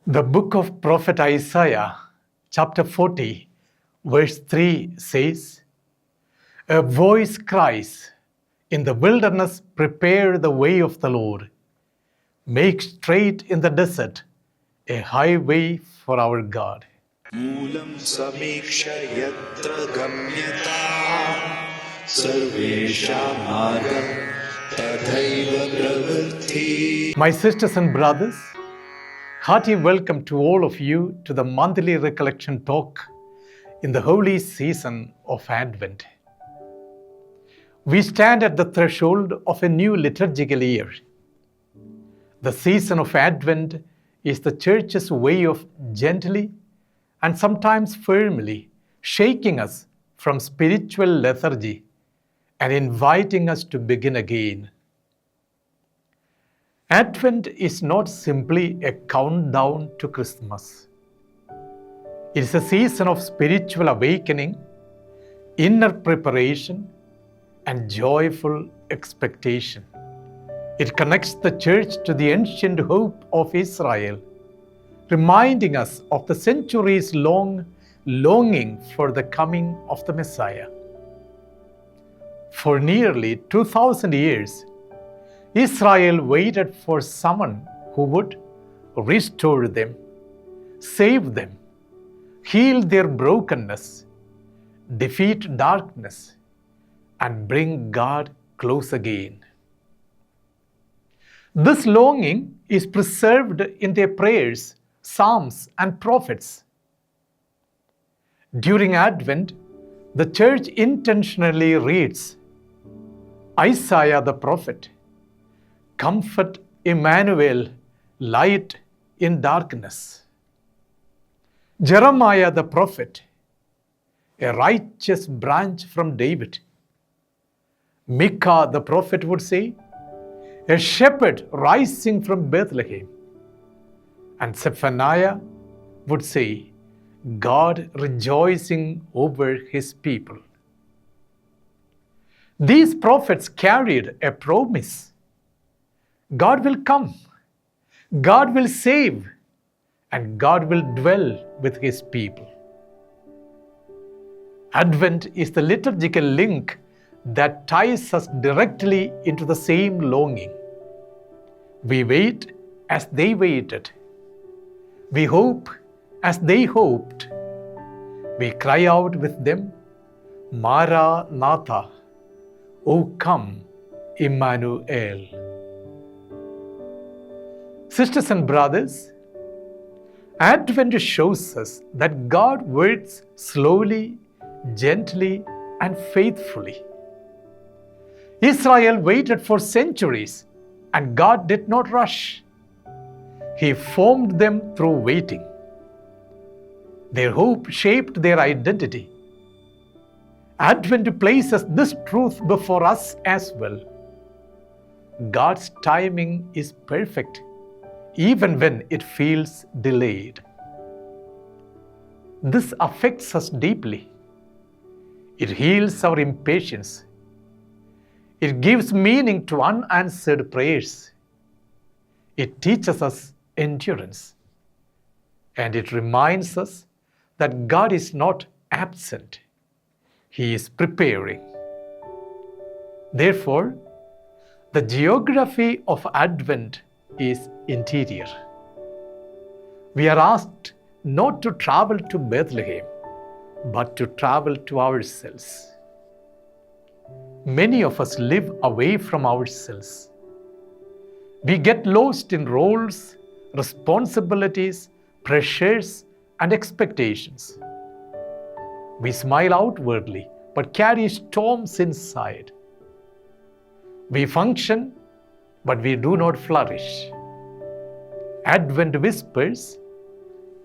The book of prophet Isaiah, chapter 40, verse 3 says, "A voice cries, in the wilderness, prepare the way of the Lord. Make straight in the desert a highway for our God." मूलं समीक्ष्य यत्र गम्यताम् सर्वेषां मार्गं तथैव प्रवृत्ति. My sisters and brothers, hearty welcome to all of you to the monthly Recollection Talk in the holy season of Advent. We stand at the threshold of a new liturgical year. The season of Advent is the Church's way of gently and sometimes firmly shaking us from spiritual lethargy and inviting us to begin again. Advent is not simply a countdown to Christmas. It is a season of spiritual awakening, inner preparation, and joyful expectation. It connects the Church to the ancient hope of Israel, reminding us of the centuries-long longing for the coming of the Messiah. For nearly 2,000 years, Israel waited for someone who would restore them, save them, heal their brokenness, defeat darkness, and bring God close again. This longing is preserved in their prayers, psalms, and prophets. During Advent, the Church intentionally reads Isaiah the prophet, "Comfort Emmanuel, light in darkness." Jeremiah the prophet, "A righteous branch from David." Micah the prophet would say, "A shepherd rising from Bethlehem." And Zephaniah would say, "God rejoicing over his people." These prophets carried a promise. God will come, God will save, and God will dwell with his people. Advent is the liturgical link that ties us directly into the same longing. We wait as they waited. We hope as they hoped. We cry out with them, "Maranatha, O come, Emmanuel." Sisters and brothers, Advent shows us that God works slowly, gently, and faithfully. Israel waited for centuries, and God did not rush. He formed them through waiting. Their hope shaped their identity. Advent places this truth before us as well. God's timing is perfect, even when it feels delayed. This affects us deeply. It heals our impatience. It gives meaning to unanswered prayers. It teaches us endurance. And it reminds us that God is not absent. He is preparing. Therefore, the geography of Advent is interior. We are asked not to travel to Bethlehem, but to travel to ourselves. Many of us live away from ourselves. We get lost in roles, responsibilities, pressures, and expectations. We smile outwardly, but carry storms inside. We function, but we do not flourish. Advent whispers,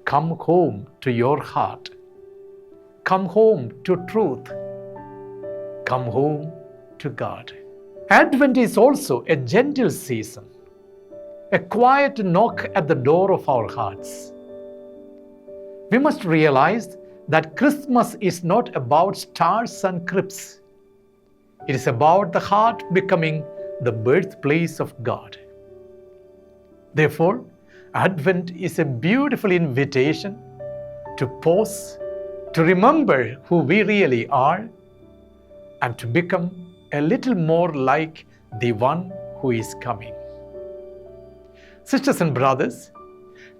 "Come home to your heart. Come home to truth. Come home to God." Advent is also a gentle season, a quiet knock at the door of our hearts. We must realize that Christmas is not about stars and crypts. It is about the heart becoming the birthplace of God. Therefore, Advent is a beautiful invitation to pause, to remember who we really are, and to become a little more like the one who is coming. Sisters and brothers,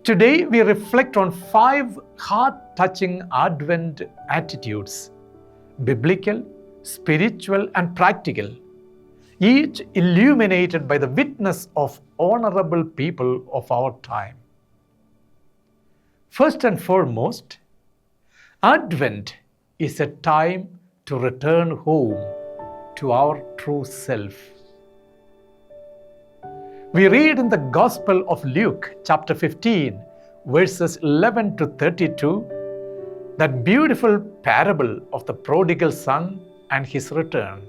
today we reflect on 5 heart-touching Advent attitudes, biblical, spiritual, and practical, each illuminated by the witness of honorable people of our time. First and foremost, Advent is a time to return home to our true self. We read in the Gospel of Luke, chapter 15, verses 11 to 32, that beautiful parable of the prodigal son and his return.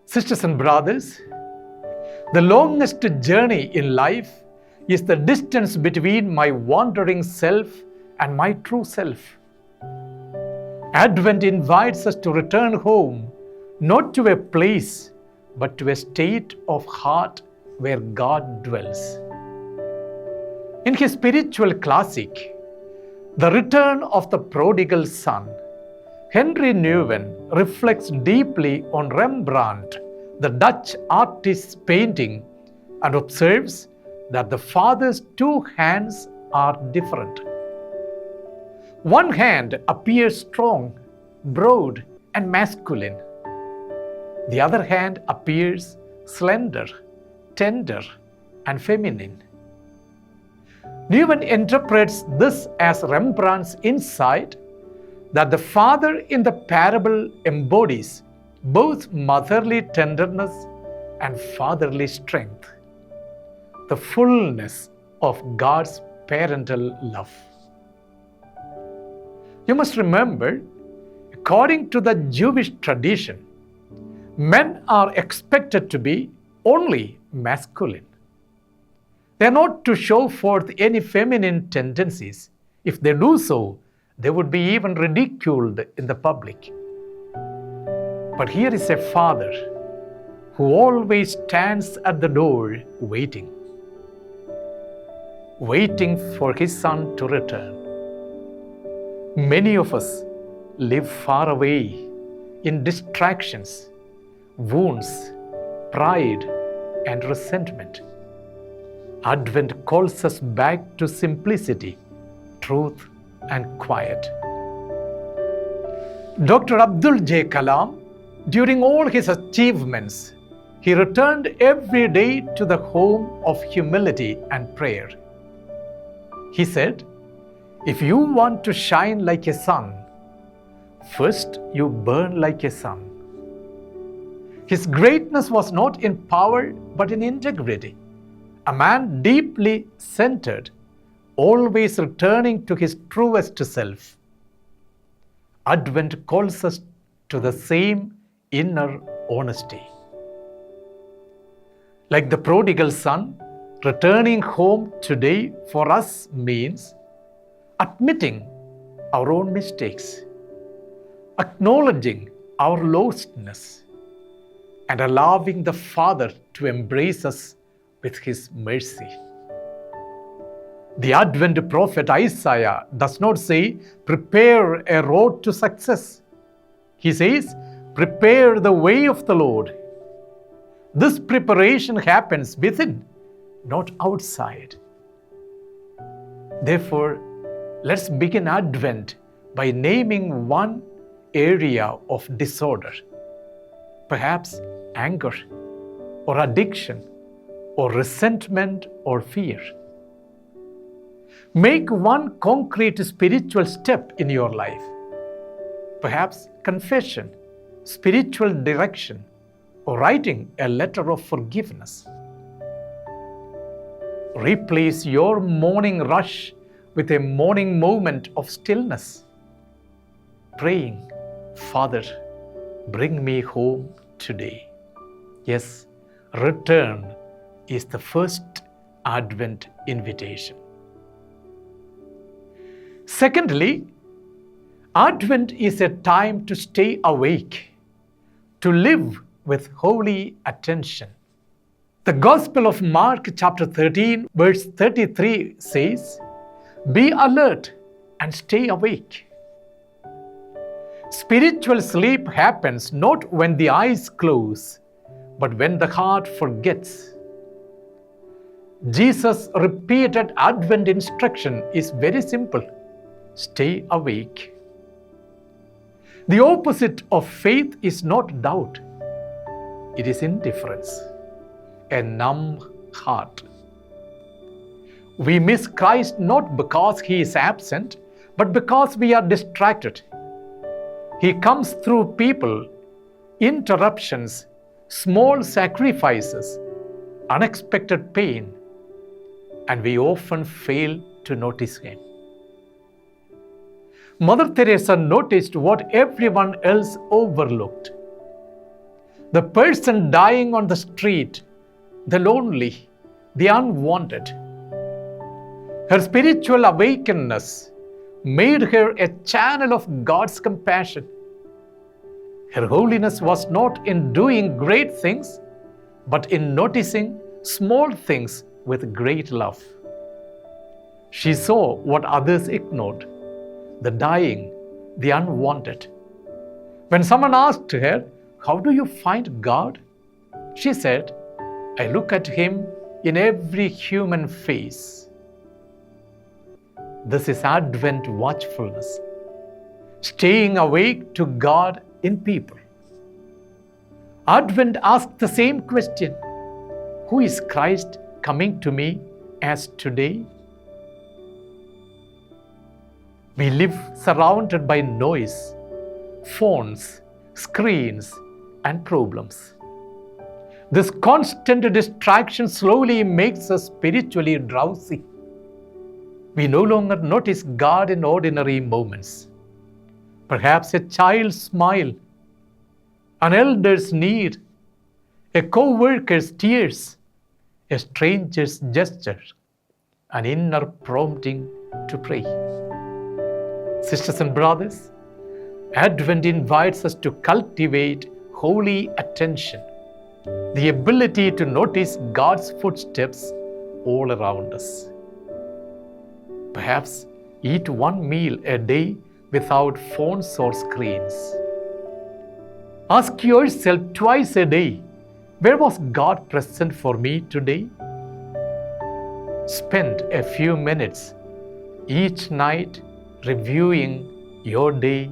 Sisters and brothers, the longest journey in life is the distance between my wandering self and my true self. Advent invites us to return home, not to a place, but to a state of heart where God dwells. In his spiritual classic, The Return of the Prodigal Son, Henry Nouwen reflects deeply on Rembrandt, the Dutch artist's painting, and observes that the father's 2 hands are different. One hand appears strong, broad, and masculine. The other hand appears slender, tender, and feminine. Nouwen interprets this as Rembrandt's insight that the father in the parable embodies both motherly tenderness and fatherly strength, the fullness of God's parental love. You must remember, according to the Jewish tradition, men are expected to be only masculine. They are not to show forth any feminine tendencies. If they do so, they would be even ridiculed in the public. But here is a father who always stands at the door waiting for his son to return. Many of us live far away in distractions, wounds, pride, and resentment. Advent calls us back to simplicity, truth, and quiet. Dr. Abdul J. Kalam, during all his achievements, he returned every day to the home of humility and prayer. He said, "If you want to shine like a sun, first you burn like a sun." His greatness was not in power but in integrity. A man deeply centered, always returning to his truest self. Advent calls us to the same inner honesty. Like the prodigal son, returning home today for us means admitting our own mistakes, acknowledging our lostness, and allowing the Father to embrace us with his mercy. The Advent prophet Isaiah does not say, "Prepare a road to success." He says, "Prepare the way of the Lord." This preparation happens within, not outside. Therefore, let's begin Advent by naming one area of disorder, perhaps anger, or addiction, or resentment, or fear. Make one concrete spiritual step in your life, perhaps confession, spiritual direction, or writing a letter of forgiveness. Replace your morning rush with a morning moment of stillness, praying, "Father, bring me home today." Yes, return is the first Advent invitation. Secondly, Advent is a time to stay awake, to live with holy attention. The Gospel of Mark, chapter 13, verse 33 says, "Be alert and stay awake." Spiritual sleep happens not when the eyes close, but when the heart forgets. Jesus' repeated Advent instruction is very simple: stay awake. The opposite of faith is not doubt, it is indifference, a numb heart. We miss Christ not because He is absent, but because we are distracted. He comes through people, interruptions, small sacrifices, unexpected pain, and we often fail to notice Him. Mother Teresa noticed what everyone else overlooked. The person dying on the street, the lonely, the unwanted. Her spiritual awakeness made her a channel of God's compassion. Her holiness was not in doing great things, but in noticing small things with great love. She saw what others ignored: the dying, the unwanted. When someone asked her, "How do you find God?" she said, "I look at Him in every human face." This is Advent watchfulness, staying awake to God in people. Advent asks the same question: who is Christ coming to me as today? We live surrounded by noise, phones, screens, and problems. This constant distraction slowly makes us spiritually drowsy. We no longer notice God in ordinary moments. Perhaps a child's smile, an elder's need, a co-worker's tears, a stranger's gesture, an inner prompting to pray. Sisters and brothers, Advent invites us to cultivate holy attention, the ability to notice God's footsteps all around us. Perhaps eat one meal a day without phones or screens. Ask yourself twice a day, where was God present for me today? Spend a few minutes each night reviewing your day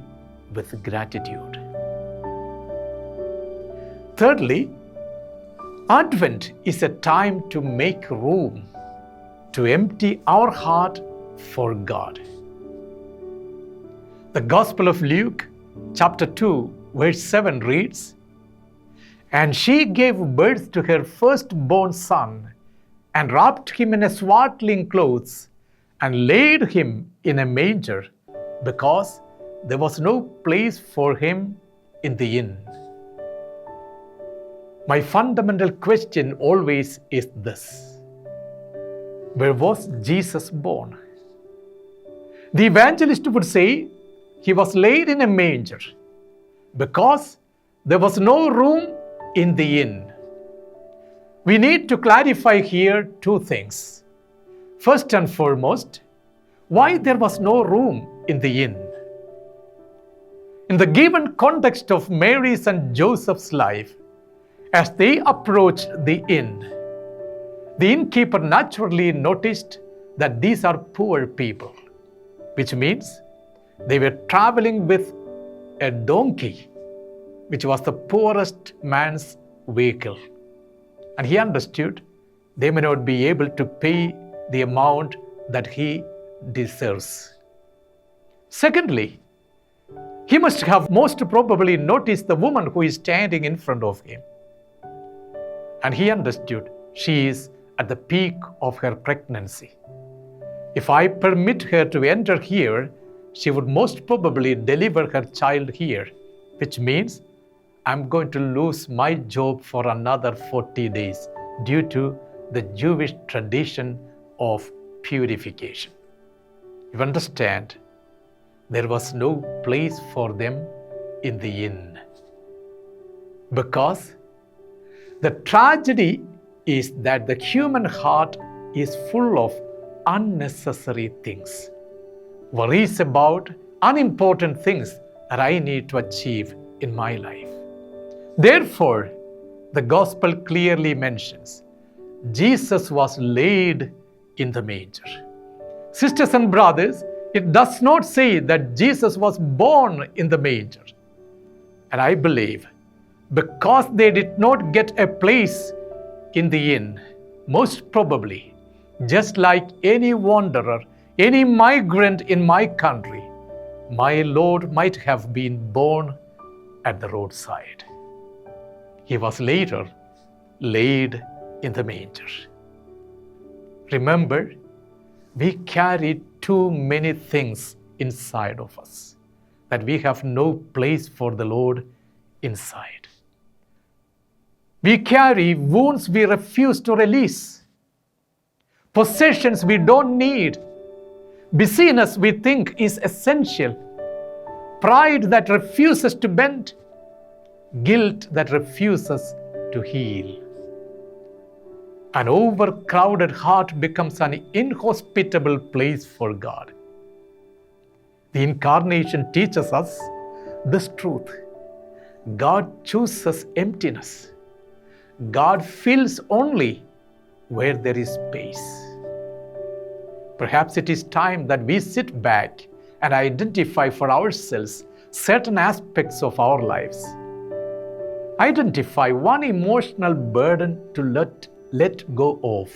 with gratitude. Thirdly, Advent is a time to make room, to empty our heart for God. The Gospel of Luke, chapter 2, verse 7 reads, "And she gave birth to her firstborn son, and wrapped him in swaddling clothes, and laid him in a manger, because there was no place for him in the inn." My fundamental question always is this: where was Jesus born? The evangelist would say He was laid in a manger because there was no room in the inn. We need to clarify here two things. First and foremost, why there was no room in the inn. In the given context of Mary's and Joseph's life, as they approached the inn, the innkeeper naturally noticed that these are poor people, which means they were traveling with a donkey, which was the poorest man's vehicle. And he understood they may not be able to pay the amount that he deserves. Secondly, he must have most probably noticed the woman who is standing in front of him. And he understood she is at the peak of her pregnancy. If I permit her to enter here, she would most probably deliver her child here, which means I'm going to lose my job for another 40 days due to the Jewish tradition of purification. You understand, there was no place for them in the inn. Because the tragedy is that the human heart is full of unnecessary things, worries about unimportant things that I need to achieve in my life. Therefore, the gospel clearly mentions Jesus was laid in the manger. Sisters and brothers, it does not say that Jesus was born in the manger. And I believe because they did not get a place in the inn, most probably, just like any wanderer, any migrant in my country, my Lord might have been born at the roadside. He was later laid in the manger. Remember, we carry too many things inside of us that we have no place for the Lord inside. We carry wounds we refuse to release, possessions we don't need, busyness we think is essential, pride that refuses to bend, guilt that refuses to heal. An overcrowded heart becomes an inhospitable place for God. The Incarnation teaches us this truth. God chooses emptiness. God fills only where there is space. Perhaps it is time that we sit back and identify for ourselves certain aspects of our lives. Identify one emotional burden to let go of.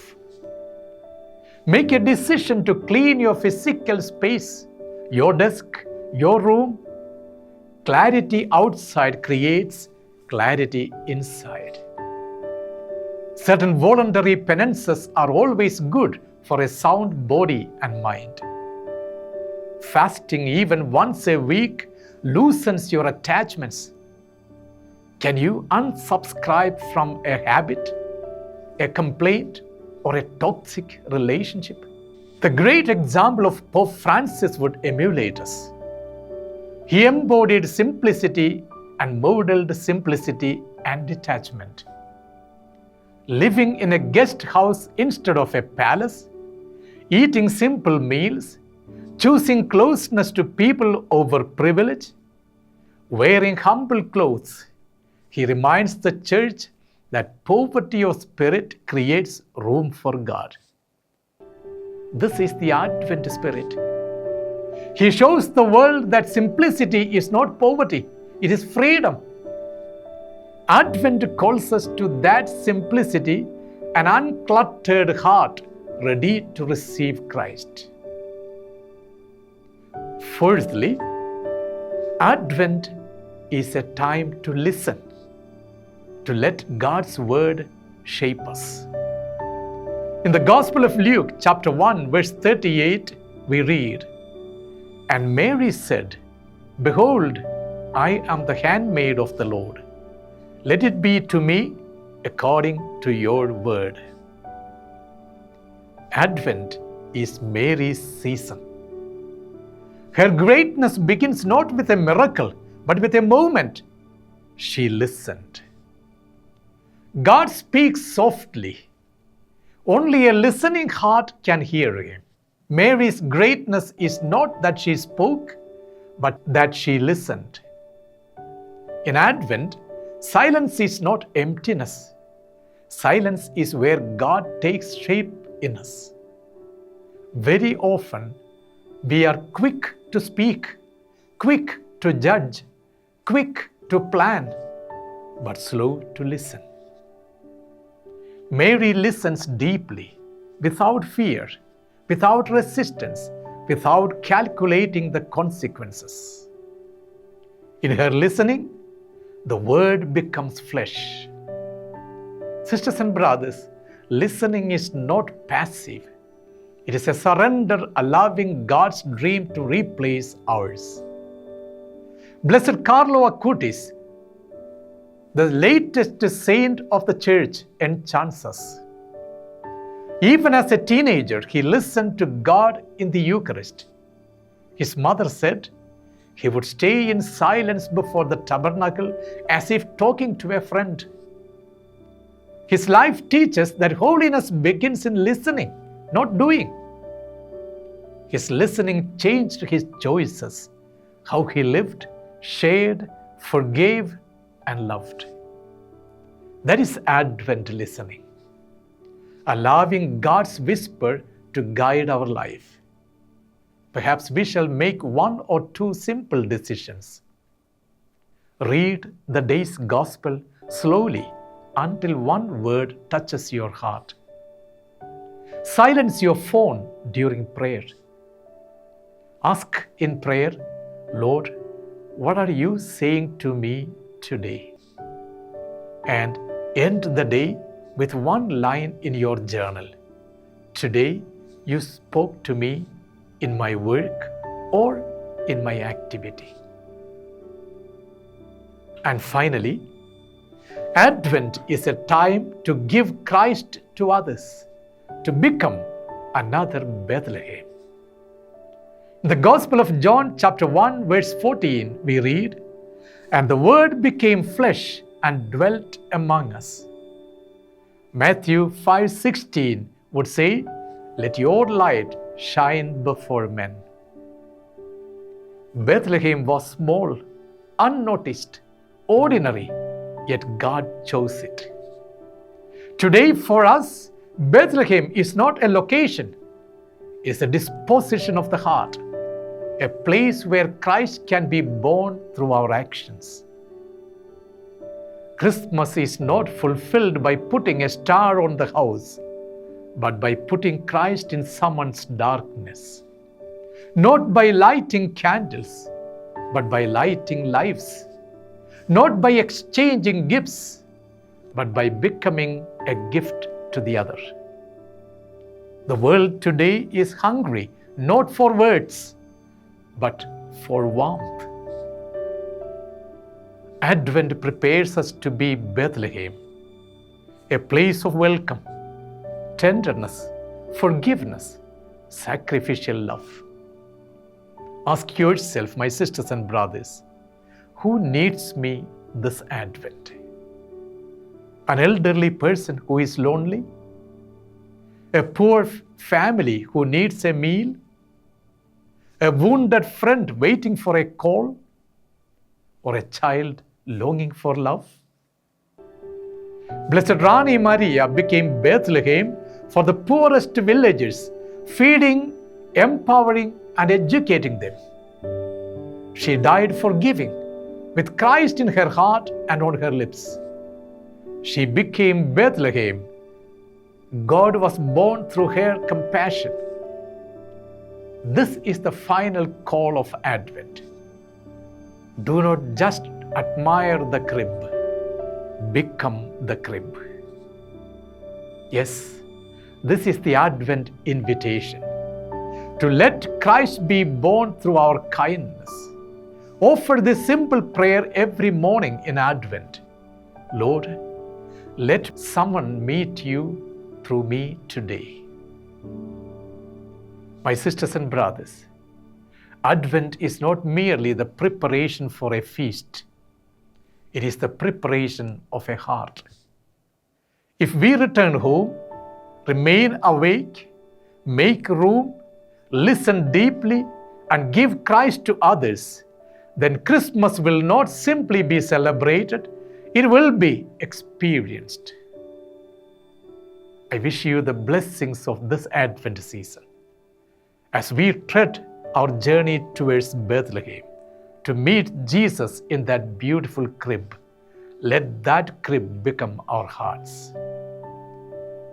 Make a decision to clean your physical space, your desk, your room. Clarity outside creates clarity inside. Certain voluntary penances are always good for a sound body and mind. Fasting even once a week loosens your attachments. Can you unsubscribe from a habit, a complaint, or a toxic relationship? The great example of Pope Francis would emulate us. He embodied simplicity and modeled simplicity and detachment. Living in a guest house instead of a palace, eating simple meals, choosing closeness to people over privilege, wearing humble clothes, he reminds the church that poverty of spirit creates room for God. This is the Advent spirit. He shows the world that simplicity is not poverty, it is freedom. Advent calls us to that simplicity, an uncluttered heart ready to receive Christ. Fourthly, Advent is a time to listen, to let God's word shape us. In the Gospel of Luke, chapter 1, verse 38, we read, "And Mary said, Behold, I am the handmaid of the Lord. Let it be to me according to your word." Advent is Mary's season. Her greatness begins not with a miracle, but with a moment. She listened. God speaks softly. Only a listening heart can hear him. Mary's greatness is not that she spoke, but that she listened. In Advent, silence is not emptiness. Silence is where God takes shape in us. Very often, we are quick to speak, quick to judge, quick to plan, but slow to listen. Mary listens deeply, without fear, without resistance, without calculating the consequences. In her listening, the word becomes flesh. Sisters and brothers, listening is not passive. It is a surrender allowing God's dream to replace ours. Blessed Carlo Acutis, the latest saint of the church, enchants us. Even as a teenager, he listened to God in the Eucharist. His mother said he would stay in silence before the tabernacle as if talking to a friend. His life teaches that holiness begins in listening, not doing. His listening changed his choices, how he lived, shared, forgave, and loved. That is Advent listening, allowing God's whisper to guide our life. Perhaps we shall make one or two simple decisions. Read the day's gospel slowly until one word touches your heart. Silence your phone during prayer. Ask in prayer, Lord, what are you saying to me today? And end the day with one line in your journal. Today, you spoke to me in my work or in my activity. And finally, Advent is a time to give Christ to others, to become another Bethlehem. In the Gospel of John, chapter 1, verse 14, we read, "And the Word became flesh and dwelt among us." Matthew 5:16 would say, "Let your light shine before men." Bethlehem was small, unnoticed, ordinary, yet God chose it. Today for us, Bethlehem is not a location, it's a disposition of the heart, a place where Christ can be born through our actions. Christmas is not fulfilled by putting a star on the house, but by putting Christ in someone's darkness. Not by lighting candles, but by lighting lives. Not by exchanging gifts, but by becoming a gift to the other. The world today is hungry, not for words, but for warmth. Advent prepares us to be Bethlehem, a place of welcome, tenderness, forgiveness, sacrificial love. Ask yourself, my sisters and brothers, who needs me this Advent? An elderly person who is lonely? A poor family who needs a meal? A wounded friend waiting for a call? Or a child longing for love? Blessed Rani Maria became Bethlehem for the poorest villagers, feeding, empowering, and educating them. She died forgiving, with Christ in her heart and on her lips. She became Bethlehem. God was born through her compassion. This is the final call of Advent. Do not just admire the crib, become the crib. Yes, this is the Advent invitation, to let Christ be born through our kindness. Offer this simple prayer every morning in Advent. Lord, let someone meet you through me today. My sisters and brothers, Advent is not merely the preparation for a feast. It is the preparation of a heart. If we return home, remain awake, make room, listen deeply, and give Christ to others, then Christmas will not simply be celebrated, it will be experienced. I wish you the blessings of this Advent season as we tread our journey towards Bethlehem to meet Jesus in that beautiful crib. Let that crib become our hearts.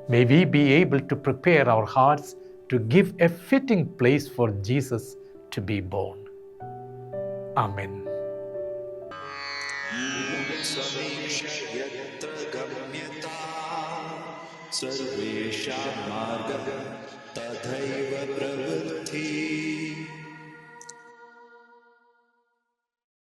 May we be able to prepare our hearts to give a fitting place for Jesus to be born. Amen. सर्वेषां मार्गं तथैव प्रवृत्ति